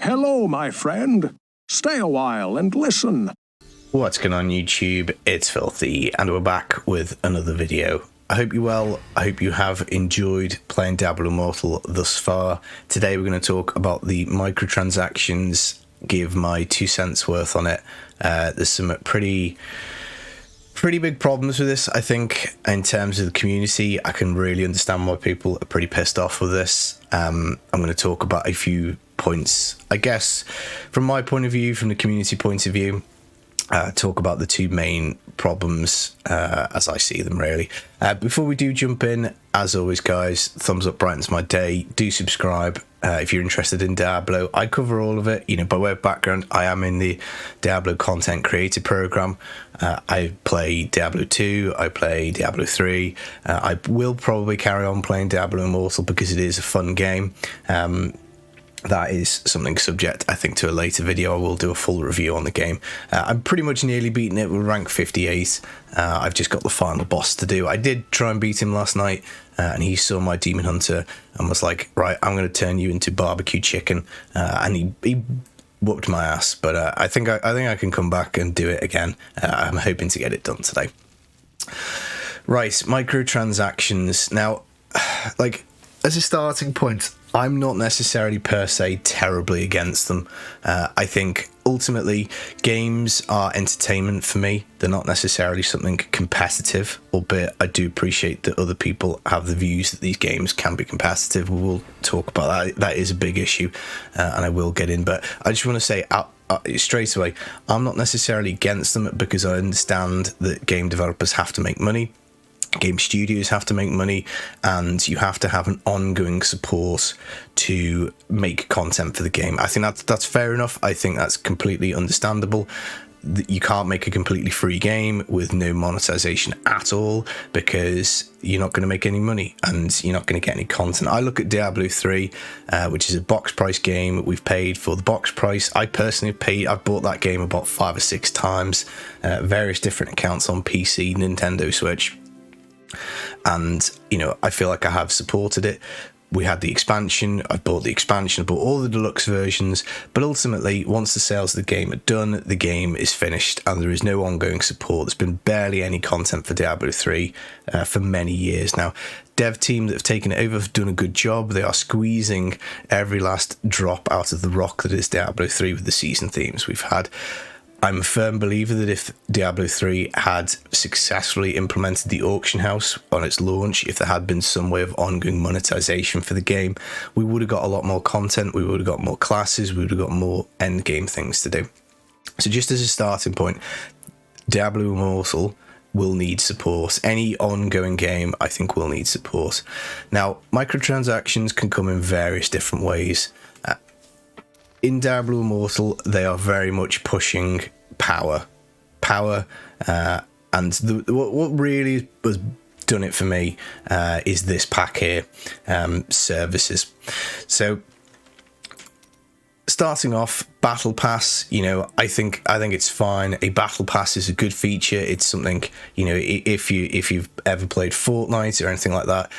Hello, my friend. Stay a while and listen. What's going on YouTube? It's Filthy and we're back with another video. I hope you're well. I hope you have enjoyed playing Diablo Immortal thus far. Today we're going to talk about the microtransactions, give my 2 cents worth on it. There's some pretty big problems with this, I think, in terms of the community. I can really understand why people are pretty pissed off with this. I'm going to talk about a few points, I guess, from my point of view, from the community point of view. Talk about the two main problems as I see them, really. Before we do jump in, as always, guys, thumbs up brightens my day. Do subscribe if you're interested in Diablo. I cover all of it. You know, by way of background, I am in the Diablo content creator program. I play Diablo 2, I play Diablo 3. I will probably carry on playing Diablo Immortal because it is a fun game. That is something subject, I think, to a later video. I will do a full review on the game. I'm pretty much nearly beaten it with rank 58. I've just got the final boss to do. I did try and beat him last night, and he saw my Demon Hunter and was like, right, I'm going to turn you into barbecue chicken. And he whooped my ass, but I think I can come back and do it again. I'm hoping to get it done today. Right, microtransactions. Now, like, as a starting point, I'm not necessarily per se terribly against them. I think ultimately games are entertainment for me. They're not necessarily something competitive, albeit I do appreciate that other people have the views that these games can be competitive. We will talk about that. That is a big issue, and I will get in. But I just want to say straight away, I'm not necessarily against them because I understand that game developers have to make money. Game studios have to make money, and you have to have an ongoing support to make content for the game. I think that's fair enough. I think that's completely understandable. You can't make a completely free game with no monetization at all because you're not going to make any money and you're not going to get any content. I look at Diablo 3, which is a box price game. We've paid for the box price. I personally have paid. I've bought that game about 5 or 6 times, various different accounts on PC, Nintendo Switch. And, you know, I feel like I have supported it. We had the expansion, I bought the expansion, I bought all the deluxe versions, but ultimately, once the sales of the game are done, the game is finished and there is no ongoing support. There's been barely any content for Diablo 3 for many years now. Dev team that have taken it over have done a good job. They are squeezing every last drop out of the rock that is Diablo 3 with the season themes we've had. I'm a firm believer that if Diablo 3 had successfully implemented the auction house on its launch, if there had been some way of ongoing monetization for the game, we would have got a lot more content, we would have got more classes, we would have got more end game things to do. So just as a starting point, Diablo Immortal will need support. Any ongoing game, I think, will need support. Now, microtransactions can come in various different ways. In Diablo Immortal, they are very much pushing power, and what really has done it for me is this pack here, services. So, starting off, Battle Pass. You know, I think it's fine. A Battle Pass is a good feature. It's something, you know, if you've ever played Fortnite or anything like that.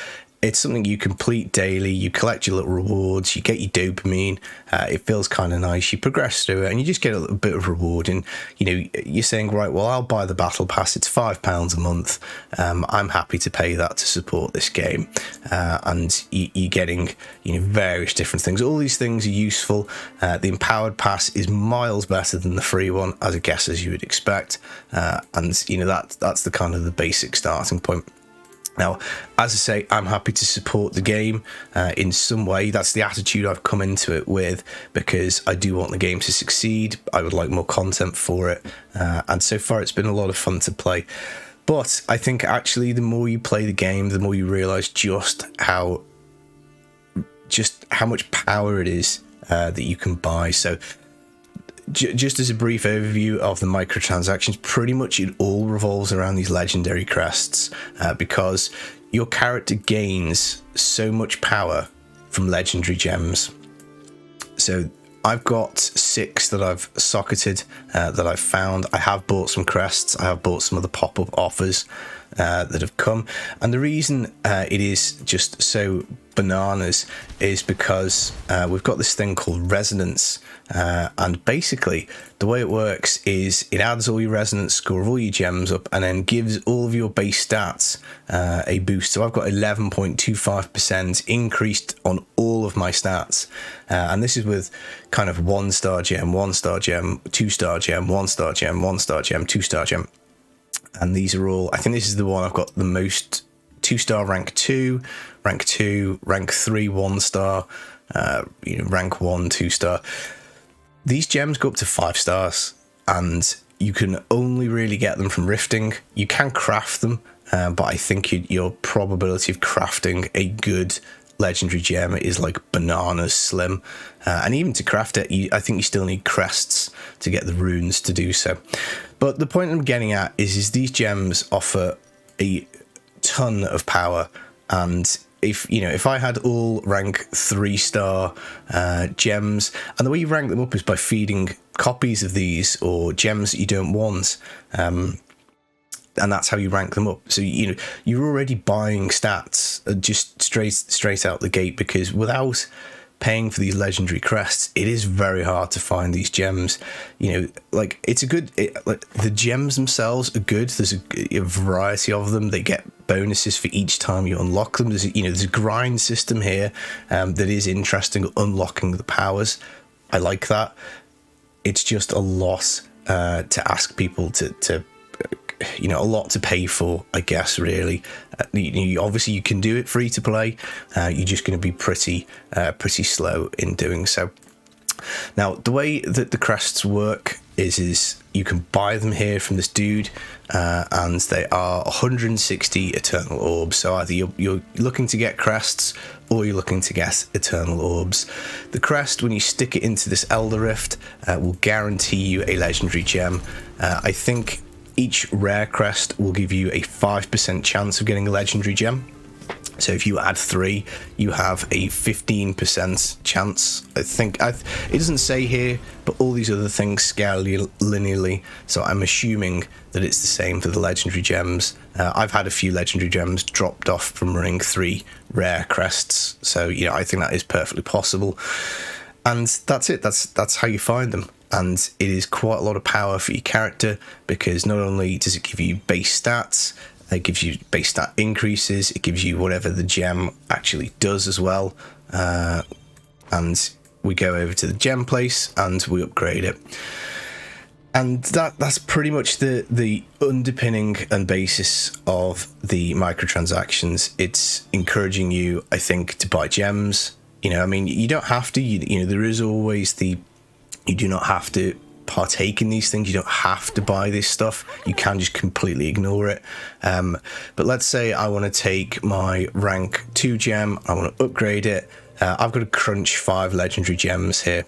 It's something you complete daily, you collect your little rewards, you get your dopamine, it feels kind of nice, you progress through it and you just get a little bit of reward. And, you know, you're saying, right, well, I'll buy the Battle Pass, it's £5 a month, I'm happy to pay that to support this game. And you're getting, you know, various different things. All these things are useful. The Empowered Pass is miles better than the free one, as I guess as you would expect. And, you know, that's the kind of the basic starting point. Now, as I say, I'm happy to support the game in some way. That's the attitude I've come into it with because I do want the game to succeed. I would like more content for it. And so far, it's been a lot of fun to play. But I think actually the more you play the game, the more you realise just how much power it is that you can buy. So just as a brief overview of the microtransactions, pretty much it all revolves around these legendary crests because your character gains so much power from legendary gems. So I've got 6 that I've socketed, that I've found. I have bought some crests. I have bought some of the pop-up offers that have come. And the reason it is just so bananas is because we've got this thing called resonance, and basically the way it works is it adds all your resonance score of all your gems up and then gives all of your base stats a boost. So I've got 11.25% increased on all of my stats, and this is with kind of 1-star gem, 1-star gem, 2-star gem, 1-star gem, 1-star gem, 2-star gem, and these are all, I think this is the one I've got the most 2-star rank 2, rank 3 1-star, rank 1 2-star. These gems go up to 5 stars, and you can only really get them from rifting. You can craft them, but I think your probability of crafting a good legendary gem is like bananas slim. And even to craft it, I think you still need crests to get the runes to do so. But the point I'm getting at is these gems offer a ton of power, and if I had all rank 3-star gems, and the way you rank them up is by feeding copies of these or gems that you don't want, and that's how you rank them up. So you're already buying stats just straight out the gate, because without paying for these legendary crests, it is very hard to find these gems. The gems themselves are good. There's a variety of them. They get bonuses for each time you unlock them. There's a grind system here that is interesting, unlocking the powers. I like that. It's just a lot to ask people to a lot to pay for, I guess, really. Obviously you can do it free to play. You're just going to be pretty slow in doing so. Now, the way that the crests work is you can buy them here from this dude, and they are 160 eternal orbs. So either you're looking to get crests or you're looking to get eternal orbs. The crest, when you stick it into this Elder Rift, will guarantee you a legendary gem. I think each rare crest will give you a 5% chance of getting a legendary gem. So if you add 3, you have a 15% chance. I think it doesn't say here, but all these other things scale linearly, so I'm assuming that it's the same for the legendary gems. I've had a few legendary gems dropped off from running 3 rare crests, so I think that is perfectly possible. And that's it. That's how you find them. And it is quite a lot of power for your character, because not only does it give you base stats, it gives you base stat increases, it gives you whatever the gem actually does as well. And we go over to the gem place and we upgrade it. And that's pretty much the underpinning and basis of the microtransactions. It's encouraging you, I think, to buy gems. You don't have to. There is always you do not have to partake in these things. You don't have to buy this stuff. You can just completely ignore it. But let's say I want to take my rank 2 gem, I want to upgrade it. I've got to crunch 5 legendary gems here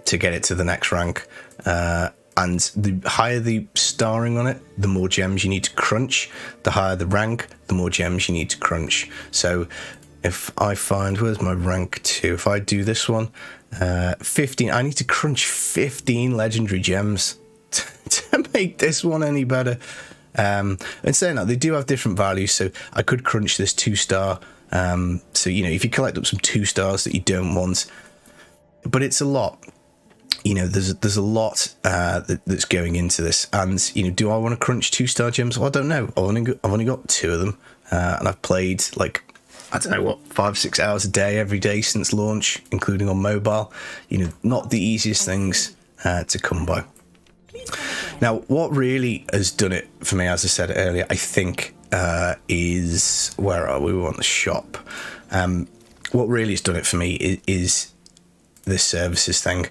to get it to the next rank. And the higher the starring on it, the more gems you need to crunch. The higher the rank, the more gems you need to crunch. So if I find, where's my rank 2? If I do this one, 15, I need to crunch 15 legendary gems to make this one any better. And saying that, they do have different values, so I could crunch this 2-star. So, if you collect up some 2 stars that you don't want, but it's a lot. There's a lot that's going into this, and do I want to crunch 2-star gems? Well, I don't know. I've only got 2 of them, and I've played 5-6 hours a day every day since launch, including on mobile. Not the easiest things to come by. Now, what really has done it for me, as I said earlier, I think is, where are we? We're on the shop. What really has done it for me is this services thing.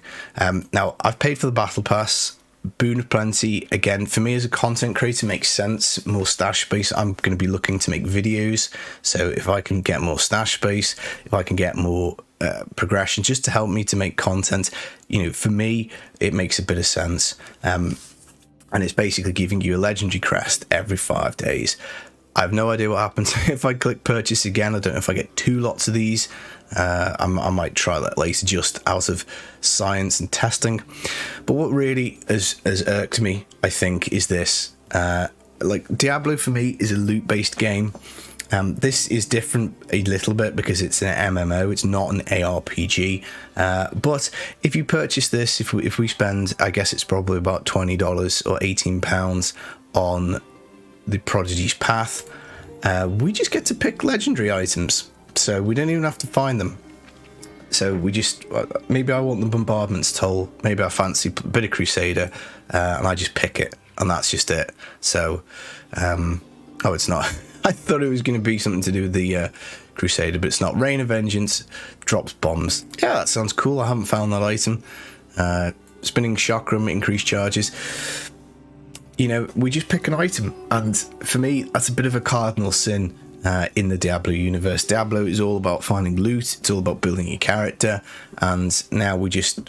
Now, I've paid for the battle pass. Boon of Plenty, again, for me as a content creator, makes sense. More stash space. I'm going to be looking to make videos, so if I can get more stash space, if I can get more progression just to help me to make content, for me it makes a bit of sense. And it's basically giving you a legendary crest every 5 days. I have no idea what happens if I click purchase again. I don't know if I get 2 lots of these. I might try that later, just out of science and testing. But what really has irked me, I think, is this. Diablo for me is a loot-based game. This is different a little bit because it's an MMO, it's not an ARPG. But if you purchase this, if we spend, I guess it's probably about $20 or £18 on the Prodigy's Path, we just get to pick legendary items. So we don't even have to find them. So we just, maybe I want the Bombardment's Toll, maybe I fancy a bit of Crusader, and I just pick it, and that's just it. So, oh, it's not. I thought it was going to be something to do with the Crusader, but it's not. Rain of Vengeance drops bombs. Yeah, that sounds cool. I haven't found that item. Spinning Chakram, increased charges. You know, we just pick an item, and for me, that's a bit of a cardinal sin in the Diablo universe. Diablo is all about finding loot. It's all about building your character, and now we just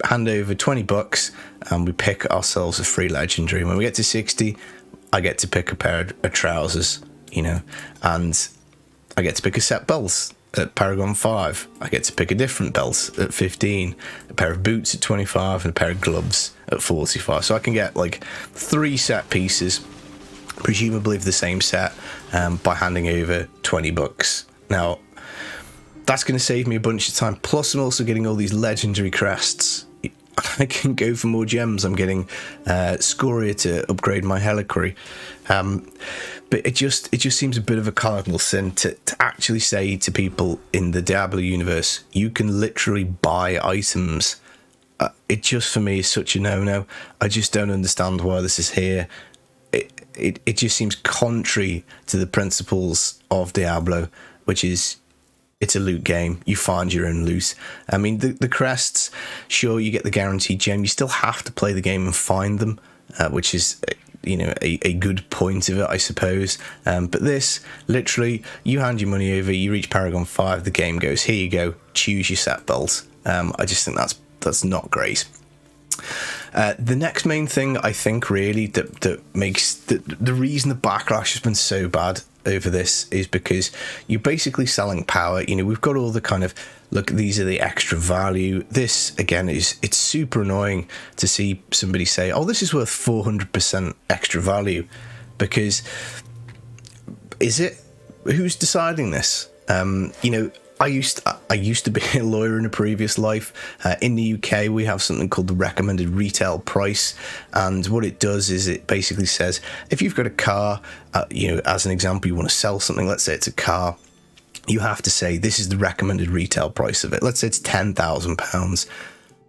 hand over $20 and we pick ourselves a free legendary. When we get to 60, I get to pick a pair of trousers, you know, and I get to pick a set belt at Paragon 5. I get to pick a different belt at 15, a pair of boots at 25, and a pair of gloves at 45. So I can get like 3 set pieces, presumably of the same set, by handing over $20. Now, that's going to save me a bunch of time. Plus, I'm also getting all these legendary crests. I can go for more gems. I'm getting Scoria to upgrade my Heliquary. But it just seems a bit of a cardinal sin to actually say to people in the Diablo universe, you can literally buy items. It just, for me, is such a no-no. I just don't understand why this is here. It just seems contrary to the principles of Diablo, which is, it's a loot game. You find your own loot. I mean, the crests, sure, you get the guaranteed gem. You still have to play the game and find them, which is, you know, a good point of it, I suppose. But this, literally, you hand your money over, you reach Paragon 5, the game goes, here you go, choose your set belt. I just think that's not great. The next main thing I think really that makes the reason the backlash has been so bad over this is because you're basically selling power. You know, we've got all the kind of, look, these are the extra value. This, again, it's super annoying to see somebody say, oh, this is worth 400% extra value, because is it? Who's deciding this? You know, I used to be a lawyer in a previous life. In the UK, we have something called the recommended retail price, and what it does is it basically says if you've got a car, you know, as an example, you want to sell something. Let's say it's a car. You have to say this is the recommended retail price of it. Let's say it's £10,000.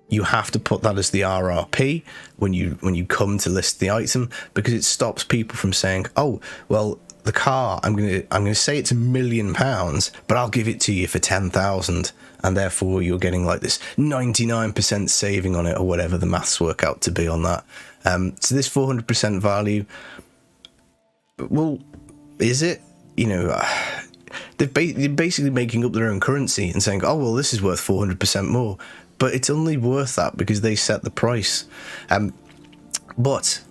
You have to put that as the RRP when you come to list the item, because it stops people from saying, oh, well, the car, I'm gonna say it's £1 million, but I'll give it to you for 10,000, and therefore you're getting like this 99% saving on it, or whatever the maths work out to be on that. So this 400% value, well, is it? You know, they're basically making up their own currency and saying, oh, well, this is worth 400% more, but it's only worth that because they set the price. But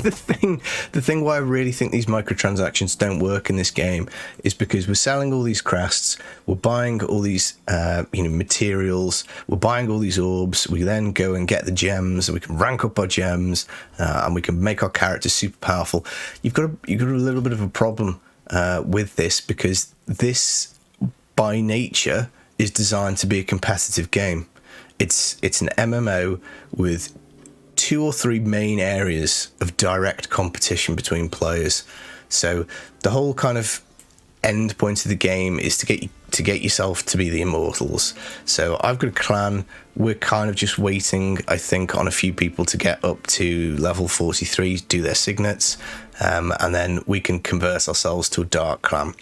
the thing why I really think these microtransactions don't work in this game is because we're selling all these crests, we're buying all these you know, materials, we're buying all these orbs, we then go and get the gems, and we can rank up our gems, and we can make our characters super powerful. You've got a little bit of a problem with this, because this by nature is designed to be a competitive game. It's an MMO with 2 or 3 main areas of direct competition between players. So the whole kind of end point of the game is to get yourself to be the Immortals. So I've got a clan. We're kind of just waiting, I think, on a few people to get up to level 43, do their signets, and then we can convert ourselves to a dark clan.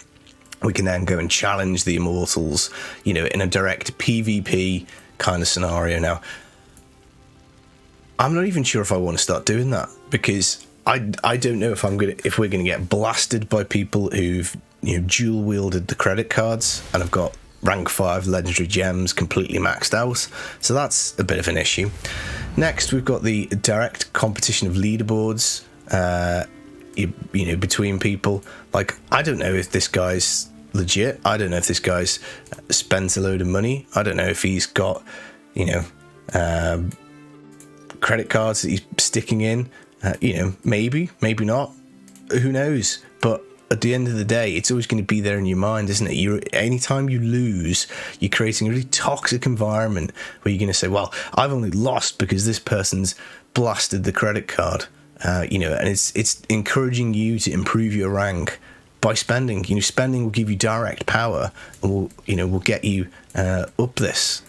We can then go and challenge the Immortals, you know, in a direct PvP kind of scenario. Now, I'm not even sure if I want to start doing that, because I don't know if we're gonna get blasted by people who've, you know, dual wielded the credit cards and have got rank 5 legendary gems completely maxed out. So that's a bit of an issue. Next, we've got the direct competition of leaderboards, you know, between people. Like, I don't know if this guy's legit. I don't know if this guy's spent a load of money. I don't know if he's got, you know, credit cards that he's sticking in. You know, maybe not. Who knows? But at the end of the day, it's always going to be there in your mind, isn't it? Anytime you lose, you're creating a really toxic environment where you're going to say, well, I've only lost because this person's blasted the credit card, and it's encouraging you to improve your rank by spending. Spending will give you direct power and will get you up this,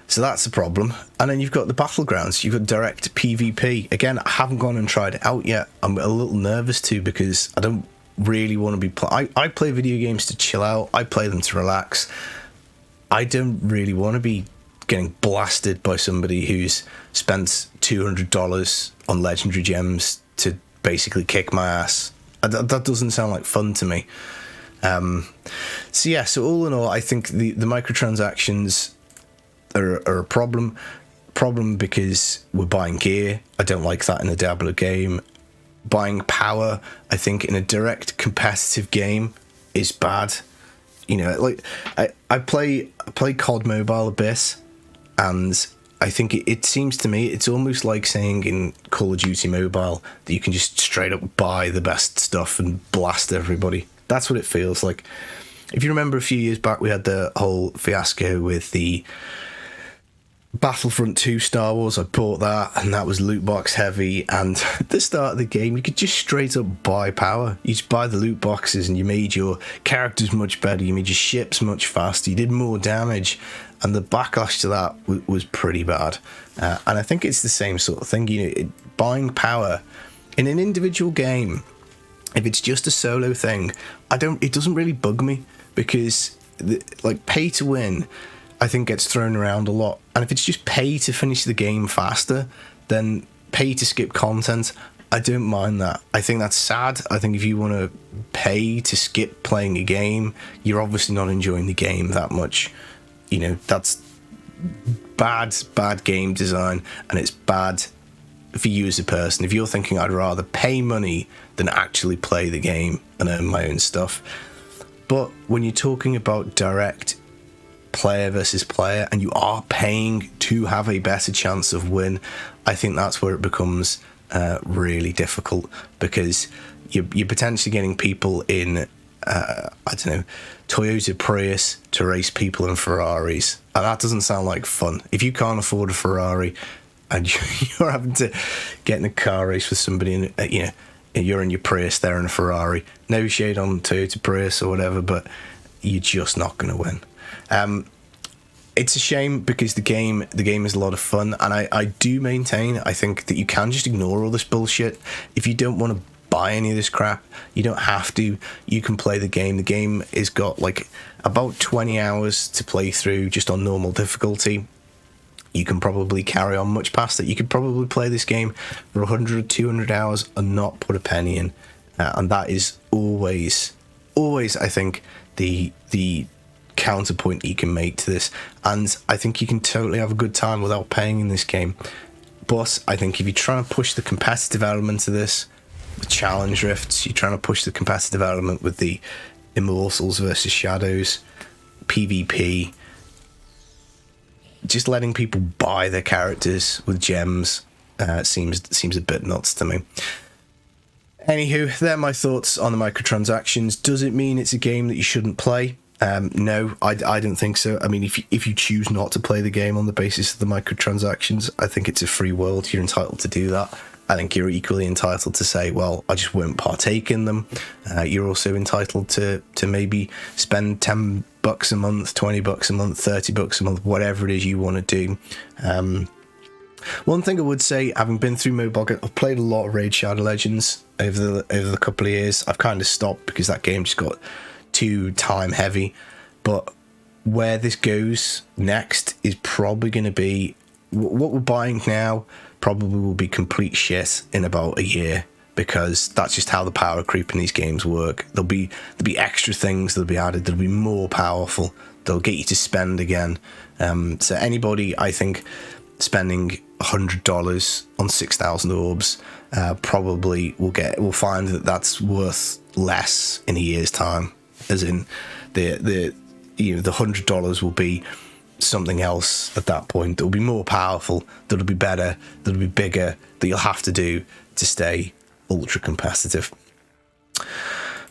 So that's a problem. And then you've got the battlegrounds. You've got direct PvP. Again, I haven't gone and tried it out yet. I'm a little nervous too because I don't really want to be... I play video games to chill out. I play them to relax. I don't really want to be getting blasted by somebody who's spent $200 on legendary gems to basically kick my ass. That doesn't sound like fun to me. So all in all, I think the microtransactions are a problem because we're buying gear. I don't like that in a Diablo game. Buying power, I think, in a direct competitive game is bad. I play COD Mobile a bit, and I think it seems to me it's almost like saying in Call of Duty Mobile that you can just straight up buy the best stuff and blast everybody. That's what it feels like. If you remember a few years back, we had the whole fiasco with the Battlefront 2 Star Wars. I bought that, and that was loot box heavy, and at the start of the game you could just straight up buy power. You just buy the loot boxes and you made your characters much better, you made your ships much faster, you did more damage, and the backlash to that was pretty bad. And I think it's the same sort of thing. Buying power in an individual game, if it's just a solo thing, it doesn't really bug me, because pay to win I think gets thrown around a lot. And if it's just pay to finish the game faster, then pay to skip content, I don't mind that. I think that's sad. I think if you want to pay to skip playing a game, you're obviously not enjoying the game that much. That's bad game design, and it's bad for you as a person. If you're thinking I'd rather pay money than actually play the game and earn my own stuff. But when you're talking about direct player versus player, and you are paying to have a better chance of win, I think that's where it becomes really difficult, because you're potentially getting people in Toyota Prius to race people in Ferraris, and that doesn't sound like fun. If you can't afford a Ferrari and you're having to get in a car race with somebody in you're in your Prius, they're in a Ferrari, no shade on Toyota Prius or whatever, but you're just not going to win. It's a shame, because the game is a lot of fun, and I do maintain, I think, that you can just ignore all this bullshit. If you don't want to buy any of this crap, you don't have to. You can play the game. The game has got about 20 hours to play through just on normal difficulty. You can probably carry on much past it. You could probably play this game for 100, 200 hours and not put a penny in. And that is always, I think, the counterpoint you can make to this. And I think you can totally have a good time without paying in this game. But I think if you try and push the competitive element of this, the challenge rifts, you're trying to push the competitive element with the Immortals versus Shadows, PvP, just letting people buy their characters with gems seems a bit nuts to me. Anywho, they're my thoughts on the microtransactions. Does it mean it's a game that you shouldn't play? No, I don't think so. I mean, if you choose not to play the game on the basis of the microtransactions, I think it's a free world. You're entitled to do that. I think you're equally entitled to say, well, I just won't partake in them. You're also entitled to maybe spend $10 a month, $20 a month, $30 a month, whatever it is you want to do. One thing I would say, having been through mobile, I've played a lot of Raid Shadow Legends over the couple of years. I've kind of stopped because that game just got too time heavy. But where this goes next is probably going to be what we're buying now. Probably will be complete shit in about a year, because that's just how the power creep in these games work. There'll be extra things that'll be added that'll be more powerful. They'll get you to spend again. So anybody, I think, spending $100 on 6,000 orbs probably will find that that's worth less in a year's time. As in the $100 will be something else at that point. That'll be more powerful, that'll be better, that'll be bigger, that you'll have to do to stay ultra competitive.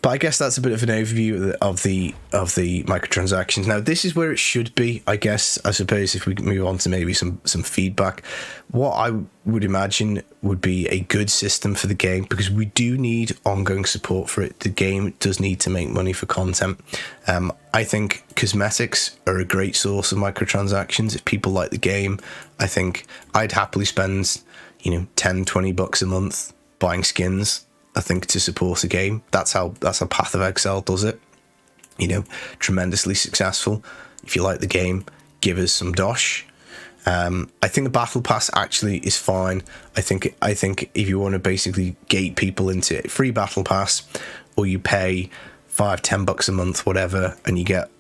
But I guess that's a bit of an overview of the microtransactions. Now, this is where it should be, I guess. I suppose if we move on to maybe some feedback, what I would imagine would be a good system for the game, because we do need ongoing support for it. The game does need to make money for content. I think cosmetics are a great source of microtransactions. If people like the game, I think I'd happily spend, you know, $10-20 a month buying skins, I think, to support a game. That's how Path of Exile does it. You know, tremendously successful. If you like the game, give us some dosh. I think the battle pass actually is fine. I think if you want to basically gate people into it, free battle pass, or you pay $5-10 a month, whatever, and you get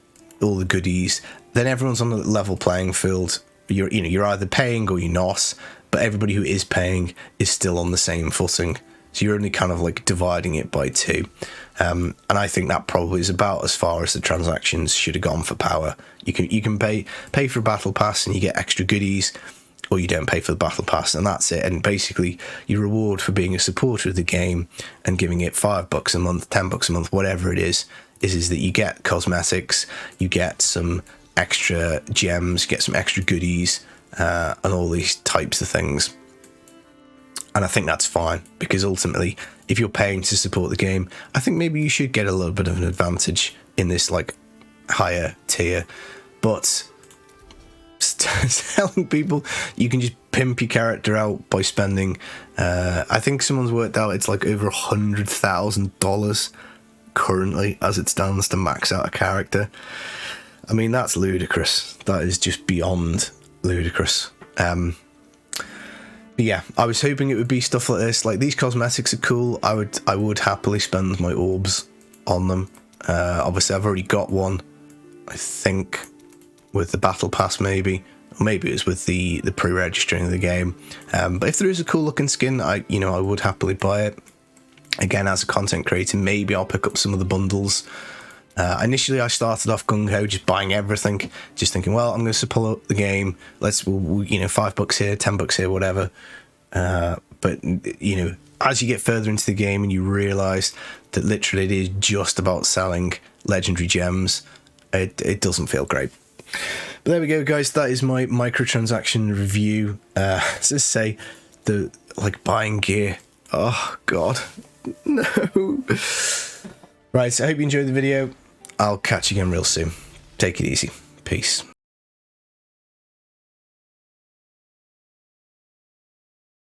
all the goodies, then everyone's on a level playing field. You're either paying or you're not, but everybody who is paying is still on the same footing. So you're only kind of like dividing it by two. And I think that probably is about as far as the transactions should have gone for power. You can pay for a battle pass and you get extra goodies, or you don't pay for the battle pass and that's it. And basically your reward for being a supporter of the game and giving it $5 a month, $10 a month, whatever it is that you get cosmetics, you get some extra gems, get some extra goodies, and all these types of things. And I think that's fine, because ultimately, if you're paying to support the game, I think maybe you should get a little bit of an advantage in this like higher tier. But telling people you can just pimp your character out by spending, I think someone's worked out it's like over $100,000 currently as it stands to max out a character. I mean, that's ludicrous. That is just beyond ludicrous. But yeah, I was hoping it would be stuff like this. Like, these cosmetics are cool. I would happily spend my orbs on them. Obviously, I've already got one, I think, with the battle pass, maybe. Or maybe it was with the pre-registering of the game. But if there is a cool looking skin, I would happily buy it. Again, as a content creator, maybe I'll pick up some of the bundles. Initially, I started off gung-ho, just buying everything, just thinking, well, I'm going to support the game. $5 here, $10 here, whatever. But, as you get further into the game and you realise that literally it is just about selling legendary gems, it doesn't feel great. But there we go, guys. That is my microtransaction review. As I say, the buying gear. Oh, God. No. Right, so I hope you enjoyed the video. I'll catch you again real soon. Take it easy. Peace.